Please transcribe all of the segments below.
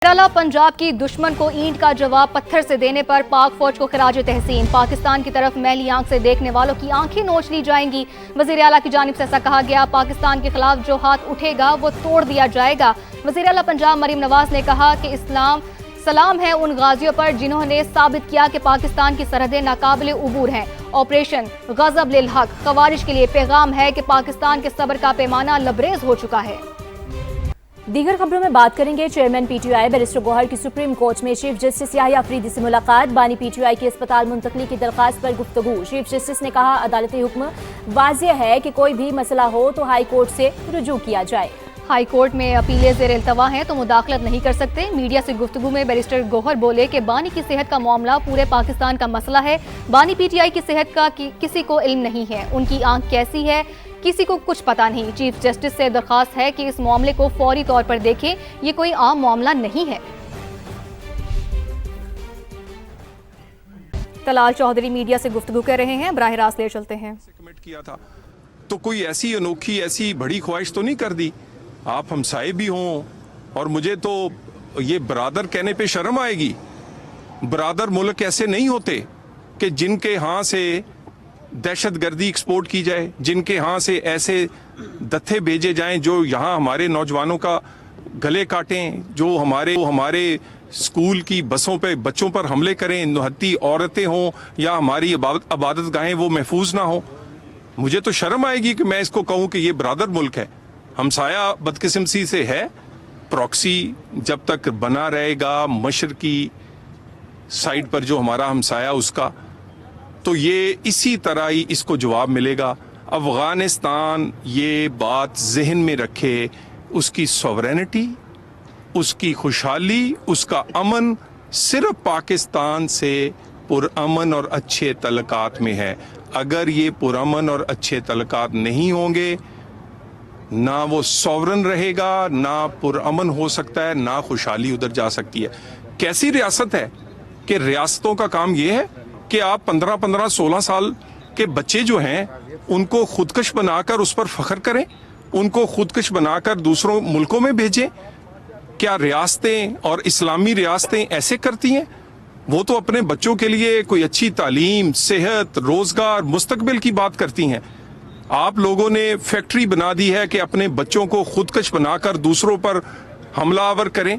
केरला पंजाब की दुश्मन को ईंट का जवाब पत्थर से देने पर पाक फौज को खिराज तहसीन। पाकिस्तान की तरफ मैली आंख से देखने वालों की आंखें नोच ली जाएंगी। वज़ीर आला की जानिब से ऐसा कहा गया, पाकिस्तान के खिलाफ जो हाथ उठेगा वो तोड़ दिया जाएगा। वज़ीर आला पंजाब मरीम नवाज ने कहा कि इस्लाम सलाम है उन गाजियों पर जिन्होंने साबित किया कि पाकिस्तान की सरहदें नाकाबिले उबूर हैं। ऑपरेशन गज़ब लिल हक खवारिज के लिए पैगाम है कि पाकिस्तान के सब्र का पैमाना लबरेज हो चुका है। दीगर खबरों में बात करेंगे। चेयरमैन पीटीआई बैरिस्टर गौहर की सुप्रीम कोर्ट में चीफ जस्टिस याहिया अफरीदी से मुलाकात। बानी पीटीआई की अस्पताल मुंतकली की दरख्वास्त पर गुफ्तगू। चीफ जस्टिस ने कहा, अदालती हुक्म वाज़ेह है कि कोई भी मसला हो तो हाई कोर्ट से रुजू किया जाए। हाई कोर्ट में अपीलें ज़ेर इल्तवा हैं तो मुदाखलत नहीं कर सकते। मीडिया से गुफ्तगू में बैरिस्टर गौहर बोले कि बानी की सेहत का मामला पूरे पाकिस्तान का मसला है। बानी पीटीआई की सेहत का किसी को इल्म नहीं है, उनकी आंख कैसी है किसी को कुछ पता नहीं। चीफ जस्टिस से दरख्वास्त है कि इस मामले को फौरी तौर पर देखें, ये कोई आम मामला नहीं है। तलाल चौधरी मीडिया से गुफ्तगू कर रहे हैं, बराह रास्त ले चलते हैं। कमिट किया था तो कोई ऐसी अनोखी ऐसी बड़ी ख्वाहिश तो नहीं कर दी। आप हमसाए भी हों और मुझे तो ये बरादर कहने पे शर्म आएगी। बरादर मुल्क ऐसे नहीं होते कि जिनके यहाँ से दहशत गर्दी एक्सपोर्ट की जाए, जिनके यहाँ से ऐसे दत्थे भेजे जाएं जो यहाँ हमारे नौजवानों का गले काटें, जो हमारे स्कूल की बसों पे बच्चों पर हमले करें, नुहत्ती औरतें हों या हमारी इबादत गाहें वो महफूज ना हो। मुझे तो शर्म आएगी कि मैं इसको कहूँ कि ये बरादर मुल्क है। हमसाया बदकिस्मती से है। प्रॉक्सी जब तक बना रहेगा मशरकी साइड पर जो हमारा हमसाया उसका, तो ये इसी तरह ही इसको जवाब मिलेगा। अफगानिस्तान ये बात जहन में रखे, उसकी सॉवरेनिटी, उसकी खुशहाली, उसका अमन सिर्फ पाकिस्तान से पुरअमन और अच्छे तल्लुकात में है। अगर ये पुरअमन और अच्छे तल्लुकात नहीं होंगे, ना वो सॉवरन रहेगा, ना पुरअमन हो सकता है, ना खुशहाली उधर जा सकती है। कैसी रियासत है कि रियासतों का काम ये है कि आप 15-15, 16 साल के बच्चे जो हैं उनको खुदकश बनाकर उस पर फख्र करें, उनको खुदकश बनाकर दूसरों मुल्कों में भेजें। क्या रियासतें और इस्लामी रियासतें ऐसे करती हैं? वो तो अपने बच्चों के लिए कोई अच्छी तालीम, सेहत, रोजगार, मुस्तकबिल की बात करती हैं। आप लोगों ने फैक्ट्री बना दी है कि अपने बच्चों को खुदकश बनाकर दूसरों पर हमलावर करें।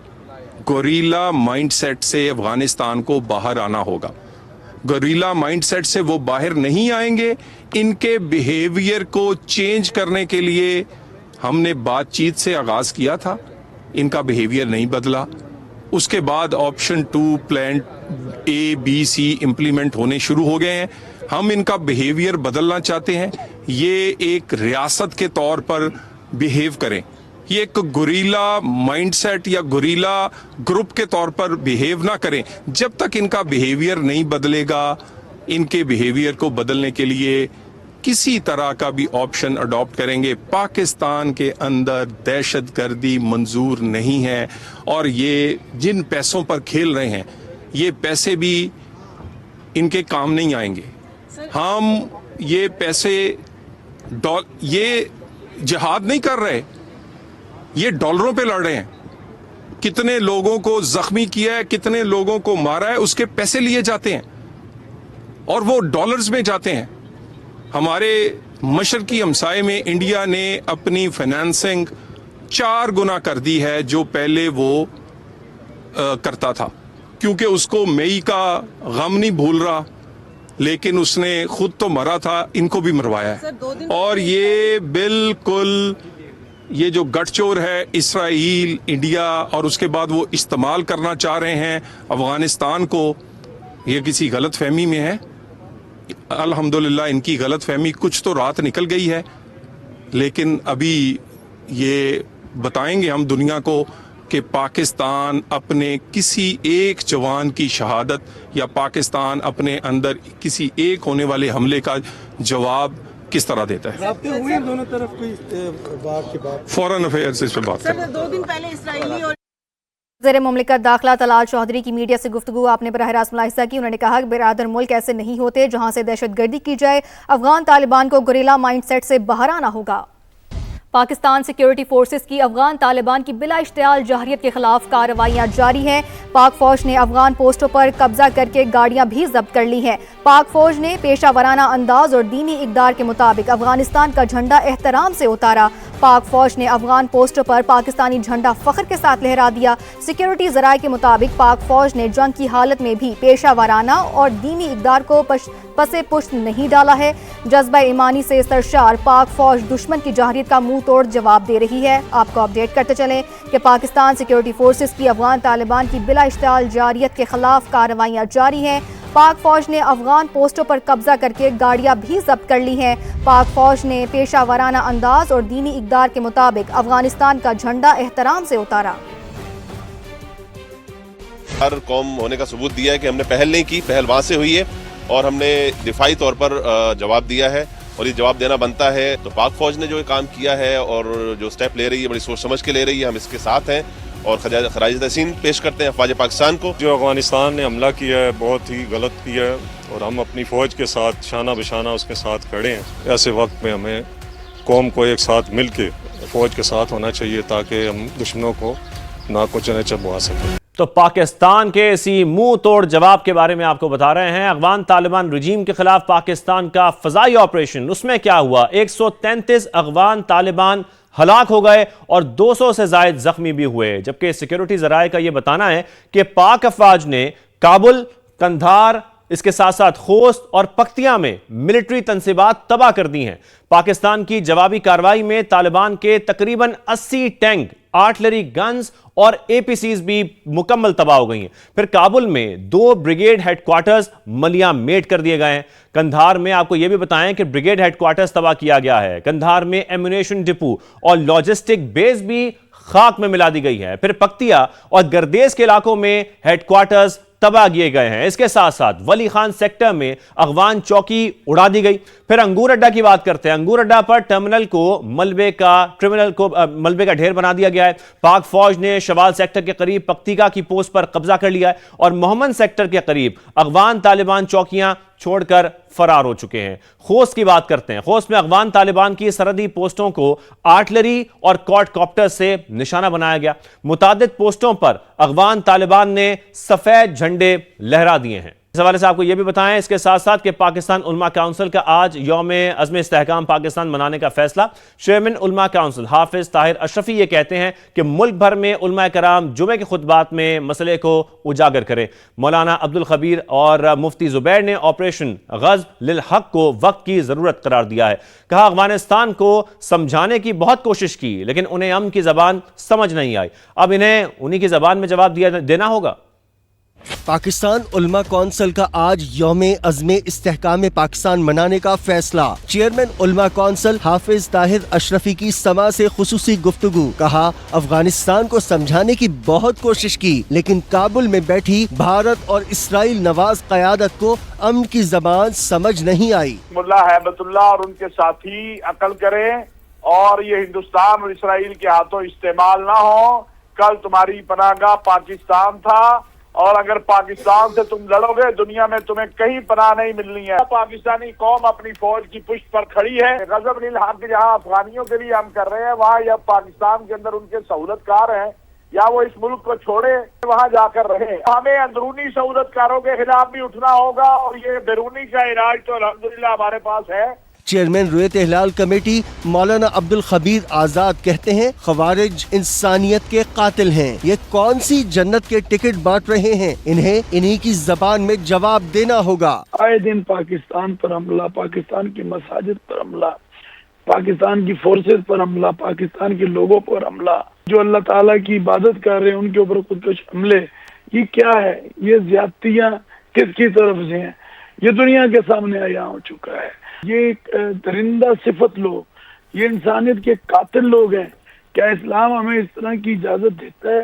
गोरीला माइंडसेट से अफगानिस्तान को बाहर आना होगा। गोरीला माइंडसेट से वो बाहर नहीं आएंगे। इनके बिहेवियर को चेंज करने के लिए हमने बातचीत से आगाज किया था, इनका बिहेवियर नहीं बदला। उसके बाद option 2 plan A, B, C implement होने शुरू हो गए हैं। हम इनका बिहेवियर बदलना चाहते हैं। ये एक रियासत के तौर पर बिहेव करें, ये एक गोरीला माइंडसेट या गोरीला ग्रुप के तौर पर बिहेव ना करें। जब तक इनका बिहेवियर नहीं बदलेगा, इनके बिहेवियर को बदलने के लिए किसी तरह का भी ऑप्शन अडॉप्ट करेंगे। पाकिस्तान के अंदर दहशत गर्दी मंजूर नहीं है और ये जिन पैसों पर खेल रहे हैं, ये पैसे भी इनके काम नहीं आएंगे। हम ये पैसे ये जिहाद नहीं कर रहे, ये डॉलरों पे लड़ रहे हैं। कितने लोगों को जख्मी किया है, कितने लोगों को मारा है, उसके पैसे लिए जाते हैं और वो डॉलर्स में जाते हैं। हमारे मशरकी हमसाए में इंडिया ने अपनी फाइनेंसिंग 4 गुना कर दी है जो पहले वो करता था, क्योंकि उसको मई का गम नहीं भूल रहा, लेकिन उसने खुद तो मरा था, इनको भी मरवाया है। और ये बिल्कुल ये जो गठचोर है इसराइल, इंडिया, और उसके बाद वो इस्तेमाल करना चाह रहे हैं अफगानिस्तान को, ये किसी गलत फहमी में है। अल्हम्दुलिल्लाह इनकी गलत फहमी कुछ तो रात निकल गई है, लेकिन अभी ये बताएंगे हम दुनिया को कि पाकिस्तान अपने किसी एक जवान की शहादत या पाकिस्तान अपने अंदर किसी एक होने वाले हमले का जवाब किस तरह देता है। राब्ते हुए दोनों तरफ कोई बात की बात फॉरेन अफेयर्स इस पर बात करें। 2 दिन पहले इसराइली और वज़ीर मुमलिकत दाखिला तलाल चौधरी की मीडिया से गुफ्तगू आपने बराह रास्त मुलाहिज़ा की। उन्होंने कहा कि बिरादर मुल्क ऐसे नहीं होते जहां से दहशत गर्दी की जाए। अफगान तालिबान को गोरिल्ला माइंडसेट से बाहर आना होगा। पाकिस्तान सिक्योरिटी फोर्सेस की अफगान तालिबान की बिला इश्तियाल जहरियत के खिलाफ कार्रवाइयां जारी हैं। पाक फौज ने अफगान पोस्टों पर कब्जा करके गाड़ियां भी जब्त कर ली हैं। पाक फौज ने पेशा वराना अंदाज और दीनी इक़दार के मुताबिक अफगानिस्तान का झंडा एहतराम से उतारा। पाक फौज ने अफगान पोस्टों पर पाकिस्तानी झंडा फख्र के साथ लहरा दिया। सिक्योरिटी ज़राए के मुताबिक पाक फौज ने जंग की हालत में भी पेशा वराना और दीनी इक़दार को पसे पुष्ट नहीं डाला है। जज्बा ईमानी से सरशार पाक फौज दुश्मन की जहरियत का मुंह तोड़ जवाब दे रही है। आपको अपडेट करते चलें कि पाकिस्तान सिक्योरिटी फोर्सेस की अफगान तालिबान की बिला इश्तियाल जारियत के खिलाफ कार्रवाइयां जारी हैं। पाक फौज ने अफगान पोस्टों पर कब्जा करके गाड़ियां भी जब्त कर ली हैं। पाक फौज ने पेशा वराना अंदाज और दीनी इक़दार के मुताबिक अफगानिस्तान का झंडा एहतराम से उतारा। हर कौम होने का सबूत दिया है कि हमने पहल नहीं की, पहल वहाँ से हुई है और हमने दिफाई तौर पर जवाब दिया है और ये जवाब देना बनता है। तो पाक फौज ने जो काम किया है और जो स्टेप ले रही है बड़ी सोच समझ के ले रही है, हम इसके साथ हैं और खराज तहसीन पेश करते हैं अफवाज पाकिस्तान को। जो अफगानिस्तान ने हमला किया है बहुत ही गलत किया है और हम अपनी फ़ौज के साथ शाना बशाना उसके साथ खड़े हैं। ऐसे वक्त में हमें कौम को एक साथ मिल के फ़ौज के साथ होना चाहिए ताकि हम दुश्मनों को नाको चबवा सकें। तो पाकिस्तान के इसी मुंह तोड़ जवाब के बारे में आपको बता रहे हैं। अफगान तालिबान रजीम के खिलाफ पाकिस्तान का फजाई ऑपरेशन, उसमें क्या हुआ? 133 अफगान तालिबान हलाक हो गए और 200 से ज़ायद जख्मी भी हुए। जबकि सिक्योरिटी ज़राए का यह बताना है कि पाक अफवाज ने काबुल, कंधार, इसके साथ साथ खोस्त और पख्तिया में मिलिट्री तंसीबात तबाह कर दी हैं। पाकिस्तान की जवाबी कार्रवाई में तालिबान के तकरीबन 80 टैंक, आर्टिलरी गन्स और APCs भी मुकम्मल तबाह हो गई हैं। फिर काबुल में 2 ब्रिगेड हेडक्वार्टर्स मलिया मेट कर दिए गए हैं। कंधार में आपको यह भी बताएं कि ब्रिगेड हेडक्वार्टर्स तबाह किया गया है। कंधार में एम्यूनेशन डिपो और लॉजिस्टिक बेस भी खाक में मिला दी गई है। फिर पख्तिया और गर्देश के इलाकों में हेडक्वार्टर्स तबाह किए गए हैं। इसके साथ साथ वली खान सेक्टर में अफगान चौकी उड़ा दी गई। फिर अंगूर अड्डा की बात करते हैं। अंगूर अड्डा पर टर्मिनल को मलबे का ढेर बना दिया गया है। पाक फौज ने शवाल सेक्टर के करीब पख्तिका की पोस्ट पर कब्जा कर लिया है और मोहम्मद सेक्टर के करीब अफगान तालिबान चौकियां छोड़कर फरार हो चुके हैं। खोस्त की बात करते हैं। खोस्त में अफगान तालिबान की सरहदी पोस्टों को आर्टिलरी और क्वाडकॉप्टर से निशाना बनाया गया। मुतादिद पोस्टों पर अफगान तालिबान ने सफेद झंडे लहरा दिए हैं। इस हवाले से आपको यह भी बताएं इसके साथ साथ कि पाकिस्तान उलमा काउंसिल का आज यौम अज़्म इस्तेहकाम पाकिस्तान मनाने का फैसला। चेयरमैन उलमा काउंसिल हाफिज ताहिर अशरफी ये कहते हैं कि मुल्क भर में उलमा कराम जुमे के खुतबात में मसले को उजागर करें। मौलाना अब्दुल खबीर और मुफ्ती जुबैर ने ऑपरेशन ग़ज़्ब लिल हक़ को वक्त की ज़रूरत करार दिया है। कहा अफगानिस्तान को समझाने की बहुत कोशिश की लेकिन उन्हें अमन की ज़बान समझ नहीं आई। अब इन्हें उन्हीं की ज़बान में जवाब देना होगा। पाकिस्तान उलमा कौंसिल का आज यौम अज़्म इस्तेहकाम पाकिस्तान मनाने का फैसला। चेयरमैन उलमा कौंसिल हाफिज ताहिर अशरफी की समा से खुसूसी गुफ्तगू। कहा अफगानिस्तान को समझाने की बहुत कोशिश की लेकिन काबुल में बैठी भारत और इसराइल नवाज क़यादत को अमन की ज़बान समझ नहीं आई। मुल्ला हैबतुल्लाह और उनके साथी अकल करें और ये हिंदुस्तान और इसराइल के हाथों इस्तेमाल ना हो। कल तुम्हारी पनाहगाह पाकिस्तान था और अगर पाकिस्तान से तुम लड़ोगे दुनिया में तुम्हें कहीं पनाह नहीं मिलनी है। पाकिस्तानी कौम अपनी फौज की पुष्ट पर खड़ी है। ग़ज़ब लिल हक़ जहाँ अफगानियों के लिए हम कर रहे हैं वहाँ या पाकिस्तान के अंदर उनके सहूलतकार हैं या वो इस मुल्क को छोड़े वहाँ जाकर रहे। हमें अंदरूनी सहूलतकारों के खिलाफ भी उठना होगा और ये बैरूनी का इलाज तो अल्हम्दुलिल्लाह हमारे पास है। चेयरमैन रुयत इहलाल कमेटी मौलाना अब्दुल खबीर आजाद कहते हैं खवारिज इंसानियत के कातिल हैं। ये कौन सी जन्नत के टिकट बांट रहे हैं? इन्हें इन्हीं की जबान में जवाब देना होगा। आए दिन पाकिस्तान पर हमला, पाकिस्तान की मसाजिद पर हमला, पाकिस्तान की फोर्सेस पर हमला, पाकिस्तान के लोगों पर हमला, जो अल्लाह ताला की इबादत कर रहे हैं उनके ऊपर खुदकुश हमले। ये क्या है? ये ज्यादतियां किसकी तरफ से हैं? ये दुनिया के सामने आया हो चुका है। ये दरिंदा सिफत लोग, ये इंसानियत के कातिल लोग हैं। क्या इस्लाम हमें इस तरह की इजाजत देता है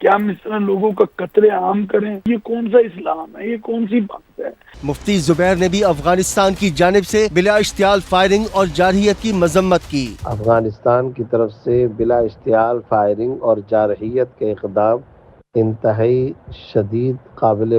कि हम इस तरह लोगों का कत्ले आम करें? ये कौन सा इस्लाम है? ये कौन सी बात है? मुफ्ती जुबैर ने भी अफगानिस्तान की जानिब से बिला इश्तियाल फायरिंग और जारहियत की मजम्मत की। अफगानिस्तान की तरफ से बिला इश्तियाल फायरिंग और जारहियत के इक़दाम इंतहाई शदीद काबिल